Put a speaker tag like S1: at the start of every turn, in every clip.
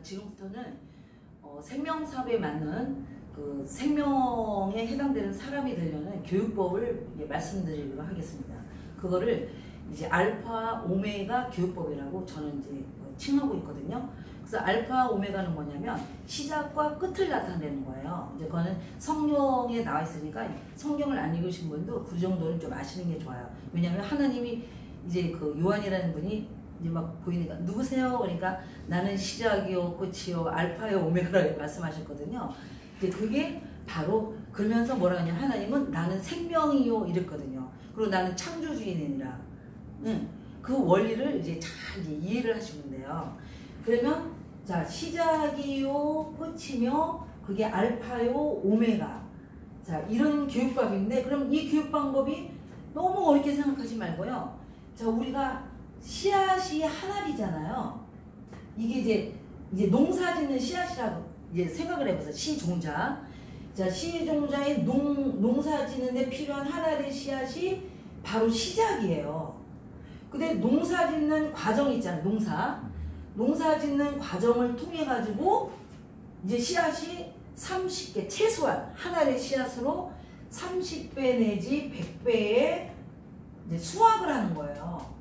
S1: 지금부터는 생명사업에 맞는 그 생명에 해당되는 사람이 되려는 교육법을 말씀드리도록 하겠습니다. 그거를 이제 알파 오메가 교육법이라고 저는 이제 칭하고 있거든요. 그래서 알파 오메가는 뭐냐면 시작과 끝을 나타내는 거예요. 이제 그거는 성경에 나와 있으니까 성경을 안 읽으신 분도 그 정도는 좀 아시는 게 좋아요. 왜냐하면 하나님이 이제 그 요한이라는 분이 이제 막 보이니까 누구세요? 그러니까 나는 시작이요 끝이요 알파요 오메가라고 말씀하셨거든요. 이제 그게 바로 그러면서 뭐라 하냐 하나님은 나는 생명이요 이랬거든요. 그리고 나는 창조주인이니라. 그 원리를 이제 잘 이해를 하시면 돼요. 그러면 자 시작이요 끝이며 그게 알파요 오메가 자 이런 교육법인데 그럼 이 교육 방법이 너무 어렵게 생각하지 말고요. 자 우리가 씨앗이 하나이잖아요. 이게 이제 농사 짓는 씨앗이라고 이제 생각을 해보세요. 시종자. 자 시종자의 농사 짓는데 필요한 하나의 씨앗이 바로 시작이에요. 근데 농사 짓는 과정이 있잖아요. 농사 짓는 과정을 통해 가지고 이제 씨앗이 30개 최소한 하나의 씨앗으로 30배 내지 100배의 이제 수확을 하는 거예요.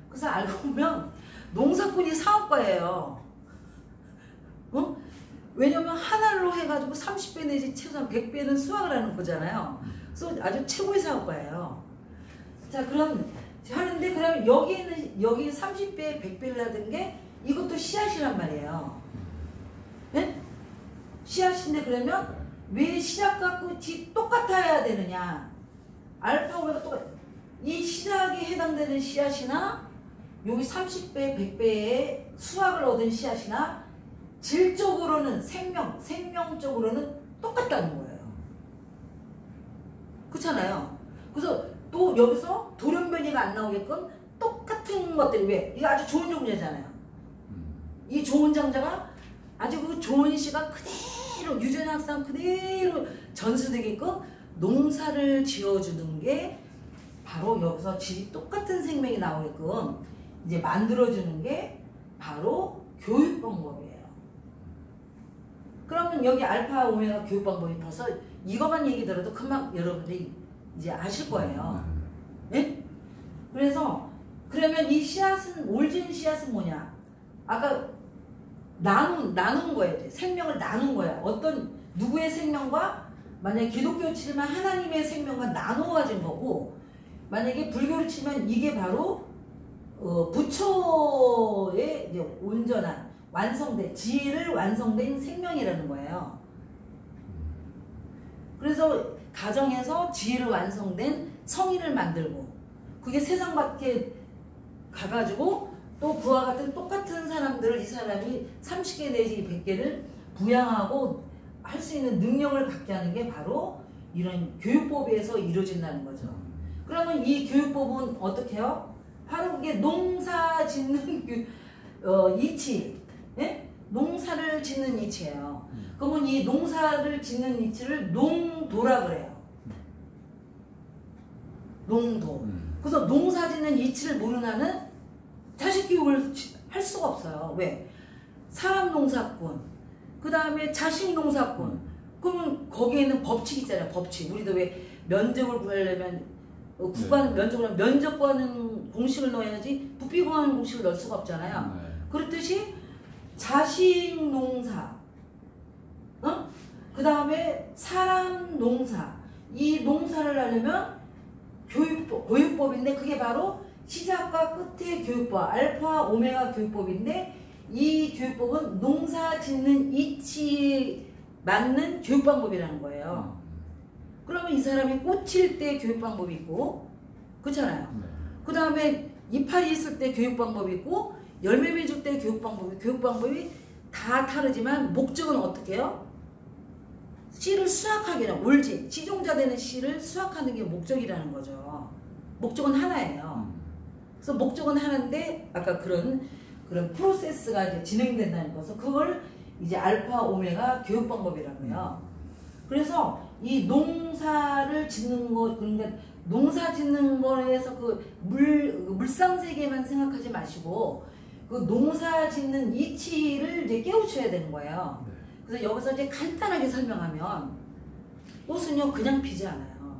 S1: 그래서 알고 보면 농사꾼이 사업가예요. 왜냐면 하나로 해가지고 30배 내지 최소한 100배는 수확을 하는 거잖아요. 그래서 아주 최고의 사업가예요. 자 그럼 하는데 그러면 여기 30배 100배를 하던 게 이것도 씨앗이란 말이에요. 네? 씨앗인데 그러면 왜 시작과 끝이 똑같아야 되느냐? 알파 오메가 똑같아. 이 시작에 해당되는 씨앗이나 여기 30배 100배의 수확을 얻은 씨앗이나 질적으로는 생명적으로는 똑같다는 거예요. 그렇잖아요. 그래서 또 여기서 돌연변이가 안 나오게끔 똑같은 것들이 왜? 이거 아주 좋은 종자잖아요. 이 좋은 종자가 아주 그 좋은 씨가 그대로 유전학상 그대로 전수되게끔 농사를 지어주는 게 바로 여기서 질이 똑같은 생명이 나오게끔 이제 만들어주는 게 바로 교육 방법이에요. 그러면 여기 알파 오메가 교육 방법이 벌써 이것만 얘기 들어도 금방 여러분들이 이제 아실 거예요. 네? 그래서 그러면 이 씨앗은 올진 씨앗은 뭐냐? 아까 나눈 거예요. 생명을 나눈 거야. 어떤 누구의 생명과 만약에 기독교 치면 하나님의 생명과 나누어 가진 거고 만약에 불교를 치면 이게 바로 부처의 이제 온전한 완성된 지혜를 완성된 생명이라는 거예요. 그래서 가정에서 지혜를 완성된 성인을 만들고 그게 세상 밖에 가가지고 또 그와 같은 똑같은 사람들을 이 사람이 30개 내지 100개를 부양하고 할 수 있는 능력을 갖게 하는 게 바로 이런 교육법에서 이루어진다는 거죠. 그러면 이 교육법은 어떻게 해요? 바로 그게 농사 짓는 이치, 예? 농사를 짓는 이치예요. 그러면 이 농사를 짓는 이치를 농도라 그래요. 농도. 그래서 농사 짓는 이치를 모르는 한은 자식 교육을 할 수가 없어요. 왜? 사람 농사꾼, 그 다음에 자식 농사꾼. 그러면 거기에는 법칙 있잖아요. 법칙. 우리도 왜 면접을 구하려면 국가는 면접을 하면 면접과는 공식을 넣어야지 부피공하는 공식을 넣을 수가 없잖아요. 그렇듯이 자식 농사, 그 다음에 사람 농사. 이 농사를 하려면 교육법인데 그게 바로 시작과 끝의 교육법, 알파 오메가 교육법인데 이 교육법은 농사 짓는 이치에 맞는 교육 방법이라는 거예요. 그러면 이 사람이 꽂힐 때 교육 방법이 있고 그렇잖아요. 그 다음에 이파리 있을 때 교육 방법이 있고 열매 맺을 때 교육 방법이 다 다르지만 목적은 어떻게 해요? 씨를 수확하기는 올진, 시종자 되는 씨를 수확하는 게 목적이라는 거죠. 목적은 하나예요. 그래서 목적은 하나인데 아까 그런 프로세스가 이제 진행된다는 거죠. 그걸 이제 알파 오메가 교육 방법이라고요. 그래서 이 농사를 짓는 거 그러니까 농사 짓는 거에서 그 물상 세계만 생각하지 마시고 그 농사 짓는 이치를 이제 깨우쳐야 되는 거예요.
S2: 네.
S1: 그래서 여기서 이제 간단하게 설명하면 꽃은요 그냥 피지 않아요.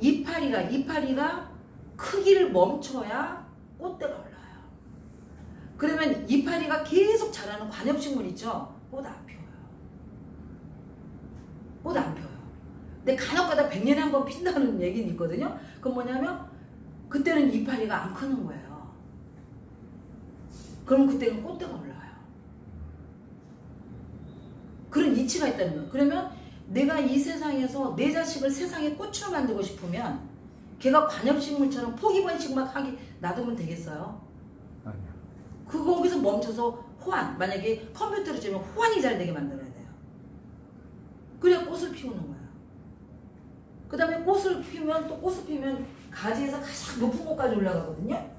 S1: 이파리가 크기를 멈춰야 꽃대가 올라요. 그러면 이파리가 계속 자라는 관엽식물 있죠? 꽃 안 피워요. 꽃 안 피워요. 근데 간혹가다 100년에 한 번 핀다는 얘기는 있거든요. 그건 뭐냐면 그때는 이파리가 안 크는 거예요. 그럼 그때는 꽃대가 올라와요. 그런 이치가 있다는 거예요. 그러면 내가 이 세상에서 내 자식을 세상의 꽃으로 만들고 싶으면 걔가 관엽식물처럼 포기번식 막 하게 놔두면 되겠어요?
S2: 아니요.
S1: 거기서 멈춰서 호환, 만약에 컴퓨터로 치면 호환이 잘 되게 만들어야 돼요. 그래야 꽃을 피우는 거예요. 그 다음에 꽃을 피우면 가지에서 가장 높은 곳까지 올라가거든요.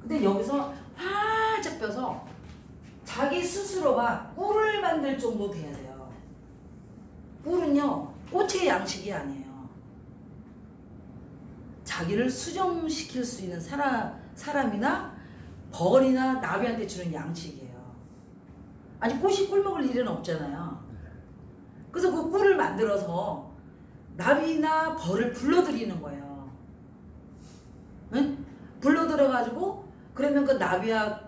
S1: 근데 여기서 활짝 펴서 자기 스스로가 꿀을 만들 정도 돼야 돼요. 꿀은요 꽃의 양식이 아니에요. 자기를 수정시킬 수 있는 사람이나 벌이나 나비한테 주는 양식이에요. 아니 꽃이 꿀 먹을 일은 없잖아요. 그래서 그 꿀을 만들어서 나비나 벌을 불러들이는 거예요. 응? 불러들여가지고 그러면 그 나비와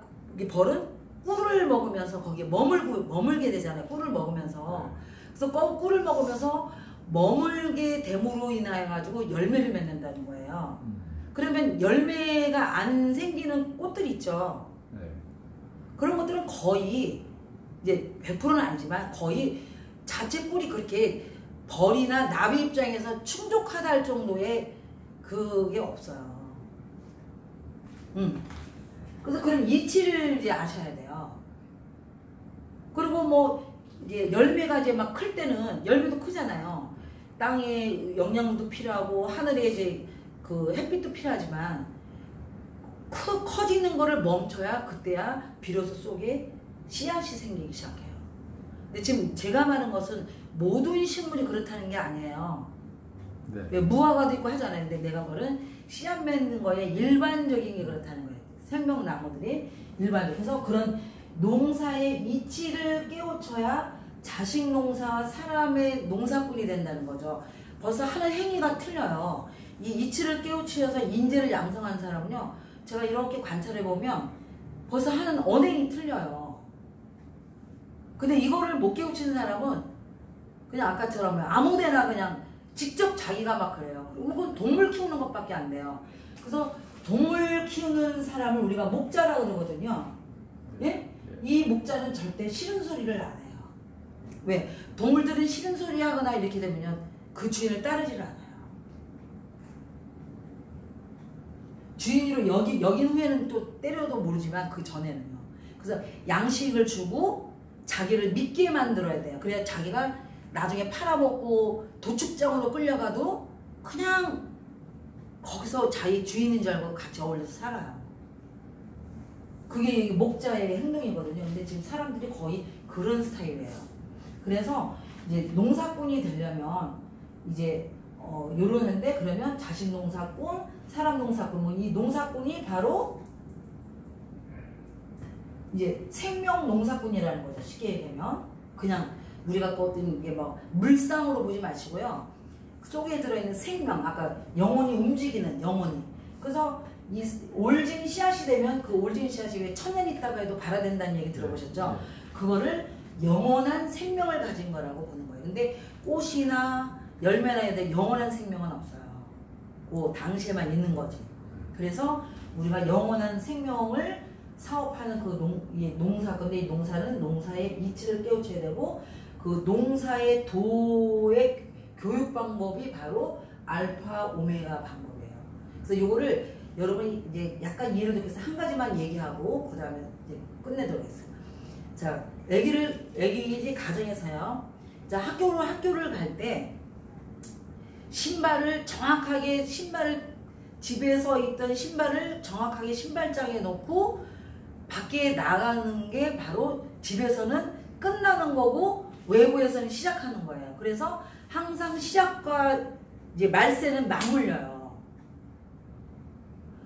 S1: 벌은 꿀을 먹으면서 거기에 머물게 되잖아요. 꿀을 먹으면서. 그래서 꿀을 먹으면서 머물게 됨으로 인하여 가지고 열매를 맺는다는 거예요. 그러면 열매가 안 생기는 꽃들 있죠.
S2: 네.
S1: 그런 것들은 거의 이제 100%는 아니지만 거의 자체 꿀이 그렇게 벌이나 나비 입장에서 충족하다 할 정도의 그게 없어요. 그래서 그런 이치를 이제 아셔야 돼요. 그리고 뭐 이제 열매가 이제 막 클 때는 열매도 크잖아요. 땅에 영양도 필요하고 하늘에 이제 그 햇빛도 필요하지만 커지는 거를 멈춰야 그때야 비로소 속에 씨앗이 생기기 시작해요. 근데 지금 제가 말하는 것은 모든 식물이 그렇다는 게 아니에요.
S2: 네.
S1: 왜 무화과도 있고 하잖아요. 근데 내가 말은 씨앗 맺는 거에 일반적인 게 그렇다는 거예요. 생명나무들이 일반적으로. 그래서 그런 농사의 이치를 깨우쳐야 자식 농사와 사람의 농사꾼이 된다는 거죠. 벌써 하는 행위가 틀려요. 이 이치를 깨우치어서 인재를 양성한 사람은요. 제가 이렇게 관찰해 보면 벌써 하는 언행이 틀려요. 근데 이거를 못 깨우치는 사람은 그냥 아까처럼 아무데나 그냥 직접 자기가 막 그래요. 그리고 그건 동물 키우는 것밖에 안 돼요. 그래서 동물 키우는 사람을 우리가 목자라고 그러거든요. 예? 이 목자는 절대 싫은 소리를 안 해요. 왜? 동물들은 싫은 소리 하거나 이렇게 되면 그 주인을 따르질 않아요. 주인으로 여긴 후에는 또 때려도 모르지만 그 전에는요. 그래서 양식을 주고 자기를 믿게 만들어야 돼요. 그래야 자기가 나중에 팔아먹고 도축장으로 끌려가도 그냥 거기서 자기 주인인 줄 알고 같이 어울려서 살아요. 그게 목자의 행동이거든요. 근데 지금 사람들이 거의 그런 스타일이에요. 그래서 이제 농사꾼이 되려면 이제 요러는데 그러면 자식 농사꾼, 사람 농사꾼, 이 농사꾼이 바로 이제 생명 농사꾼이라는 거죠. 쉽게 얘기하면 그냥 우리가 어떤 게 뭐 물상으로 보지 마시고요. 그 속에 들어있는 생명, 아까 영혼이 움직이는 영혼이. 그래서 이 올진 씨앗이 되면 그 올진 씨앗이 왜 천년 있다가 해도 발화된다는 얘기 들어보셨죠? 그거를 영원한 생명을 가진 거라고 보는 거예요. 근데 꽃이나 열매나 애들 영원한 생명은 없어요. 그 당시에만 있는 거지. 그래서 우리가 영원한 생명을 사업하는 그 농사, 근데 이 농사는 농사의 이치를 깨우쳐야 되고 그 농사의 도의 교육 방법이 바로 알파 오메가 방법이에요. 그래서 요거를 여러분이 이제 약간 이해를 듣기 위해서 한 가지만 얘기하고 그 다음에 이제 끝내도록 하겠습니다. 자, 애기 가정에서요. 자, 학교를 갈 때 신발을 정확하게 집에서 있던 신발을 정확하게 신발장에 놓고 밖에 나가는 게 바로 집에서는 끝나는 거고 외부에서는 시작하는 거예요. 그래서 항상 시작과 이제 말세는 맞물려요.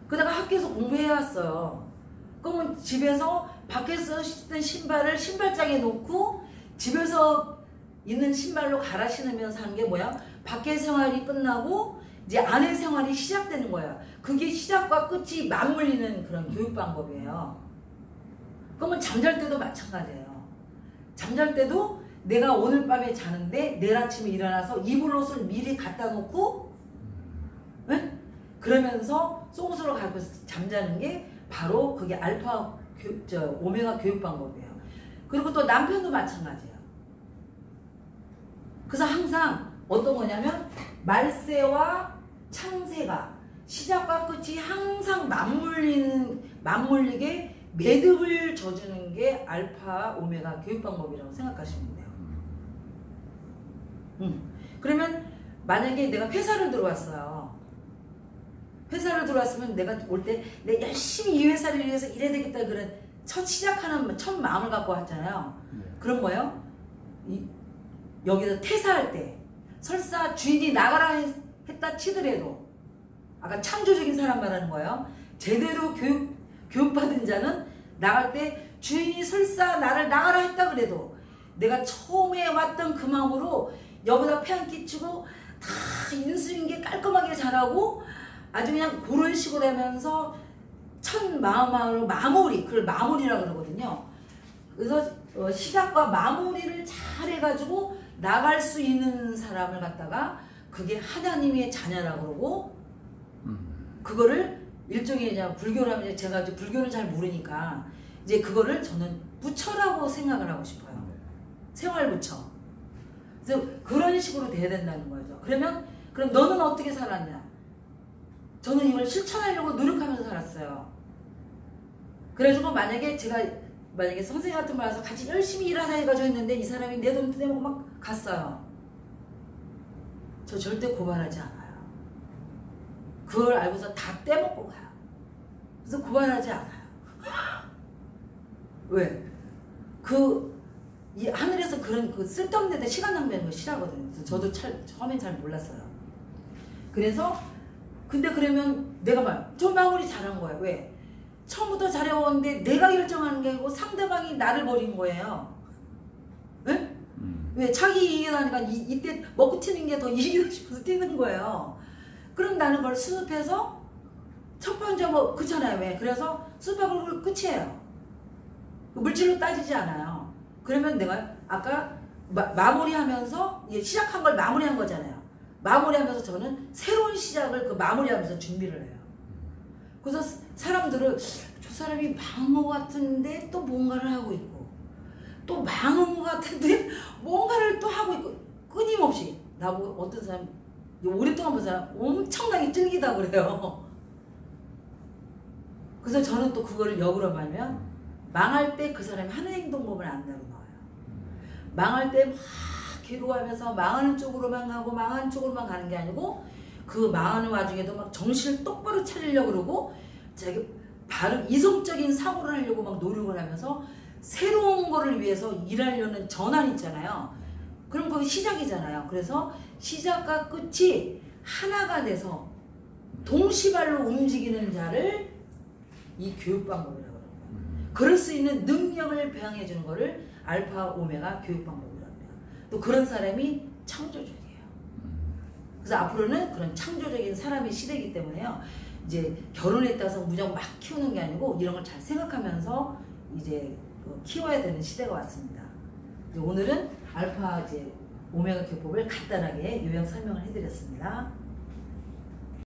S1: 그러다가 학교에서 공부해 왔어요. 그러면 집에서 밖에서 신는 신발을 신발장에 놓고 집에서 있는 신발로 갈아 신으면서 하는 게 뭐야? 밖에 생활이 끝나고 이제 안에 생활이 시작되는 거야. 그게 시작과 끝이 맞물리는 그런 교육 방법이에요. 그러면 잠잘 때도 마찬가지예요. 잠잘 때도 내가 오늘 밤에 자는데 내일 아침에 일어나서 입을 옷을 미리 갖다 놓고 네? 그러면서 속옷으로 갈고 잠자는 게 바로 그게 오메가 교육 방법이에요. 그리고 또 남편도 마찬가지예요. 그래서 항상 어떤 거냐면 말세와 창세가 시작과 끝이 항상 맞물리게 매듭을 져주는 게 알파 오메가 교육 방법이라고 생각하시면 돼요. 그러면 만약에 내가 회사를 들어왔어요. 회사를 들어왔으면 내가 올 때 내가 열심히 이 회사를 위해서 일해야 되겠다 그런 첫 마음을 갖고 왔잖아요. 그런 거예요. 여기서 퇴사할 때 설사 주인이 나가라 했다 치더라도 아까 창조적인 사람 말하는 거예요. 제대로 교육받은 자는 나갈 때 주인이 설사 나를 나가라 했다 그래도 내가 처음에 왔던 그 마음으로 여기다 폐 안 끼치고 다 인수인계 깔끔하게 잘하고 아주 그냥 그런 식으로 하면서 첫 마음으로 그걸 마무리라고 그러거든요. 그래서 시작과 마무리를 잘 해가지고 나갈 수 있는 사람을 갖다가 그게 하나님의 자녀라고 그러고 그거를 일종의 이제 불교를 하면 제가 이제 불교는 잘 모르니까 이제 그거를 저는 부처라고 생각을 하고 싶어요. 생활부처. 그래서 그런 식으로 돼야 된다는 거죠. 그럼 너는 어떻게 살았냐? 저는 이걸 실천하려고 노력하면서 살았어요. 그래가지고 만약에 선생님 같은 분 와서 같이 열심히 일하자 해가지고 했는데 이 사람이 내 돈 떼먹고 막 갔어요. 저 절대 고발하지 않아요. 그걸 알고서 다 떼먹고 가요. 그래서 고발하지 않아요. 왜? 이 하늘에서 그런 쓸데없는 데 시간 낭비하는 거 싫어하거든요. 그래서 저도 처음엔 잘 몰랐어요. 근데 그러면 내가 저 마무리 잘한 거예요. 왜? 처음부터 잘해왔는데 내가 결정하는 게 아니고 상대방이 나를 버린 거예요. 왜? 왜? 자기 이익이 나니까 이때 먹고 튀는 게 더 이익이고 싶어서 튀는 거예요. 그럼 나는 그걸 수습해서 첫 번째 그렇잖아요. 왜? 그래서 수습하고 그걸 끝이에요. 물질로 따지지 않아요. 그러면 내가 아까 마무리하면서 시작한 걸 마무리한 거잖아요. 마무리하면서 저는 새로운 시작을 마무리하면서 준비를 해요. 그래서 사람들은 저 사람이 망한 것 같은데 또 뭔가를 하고 있고 또 망한 것 같은데 뭔가를 또 하고 있고 끊임없이 나보고 어떤 사람 오랫동안 본 사람 엄청나게 찔기다 그래요. 그래서 저는 또 그거를 역으로 말하면 망할 때 그 사람이 하는 행동법을 안다고 나와요. 망할 때 막 괴로워하면서 망하는 쪽으로만 가고 망하는 쪽으로만 가는 게 아니고 그 망하는 와중에도 막 정신을 똑바로 차리려고 그러고 자기 바른 이성적인 사고를 하려고 막 노력을 하면서 새로운 거를 위해서 일하려는 전환이 있잖아요. 그럼 거기 시작이잖아요. 그래서 시작과 끝이 하나가 돼서 동시발로 움직이는 자를 이 교육 방법이라고 합니다. 그럴 수 있는 능력을 배양해 주는 거를 알파 오메가 교육 방법이라고 합니다. 또 그런 사람이 창조적이에요. 그래서 앞으로는 그런 창조적인 사람의 시대이기 때문에요. 이제 결혼했다 해서 무조건 막 키우는 게 아니고 이런 걸 잘 생각하면서 이제 키워야 되는 시대가 왔습니다. 오늘은 알파 오메가 교법을 간단하게 요약 설명을 해드렸습니다.